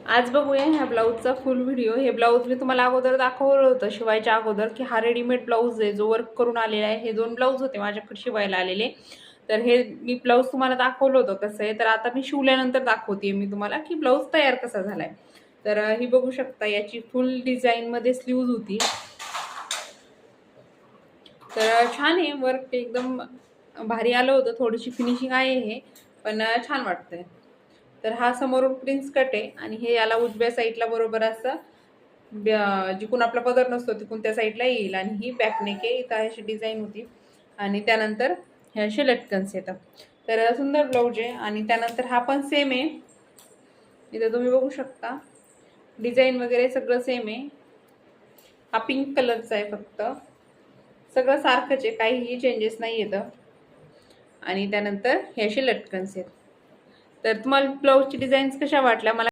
आज बघूया ह्या ब्लाऊजचा फुल व्हिडिओ। हे ब्लाऊज मी तुम्हाला अगोदर दाखवलं होतं शिवायच्या अगोदर की हा रेडीमेड ब्लाऊज आहे जो वर्क करून आलेला आहे। हे 2 ब्लाऊज होते माझ्याकडे शिवायला आलेले, तर हे मी ब्लाऊज तुम्हाला दाखवलं होतं कसं आहे। तर आता मी शिवल्यानंतर दाखवते मी तुम्हाला की ब्लाऊज तयार कसा झालाय। तर ही बघू शकता याची फुल डिझाईनमध्ये स्लीव्ज होती। तर छान आहे, वर्क एकदम भारी आलं होतं। थोडीशी फिनिशिंग आहे हे, पण छान वाटतंय। तर हा समोरून प्रिन्स कट आहे आणि हे याला उजव्या साईडला बरोबर असं जिकून आपला पदर नसतो तिकून त्या साईडला येईल आणि ही बॅकनेक आहे। इथं अशी डिझाईन होती आणि त्यानंतर हे असे लटकन्स येतात। तर सुंदर ब्लाऊज आहे आणि त्यानंतर हा पण सेम आहे। इथं तुम्ही बघू शकता डिझाईन वगैरे सगळं सेम आहे। हा पिंक कलरचा आहे, फक्त सगळं सारखंच आहे, काहीही चेंजेस नाही येतं। आणि त्यानंतर हे असे लटकन्स आहेत। तर तुम्हाला ब्लाऊजची डिझाईन्स कशा वाटल्या मला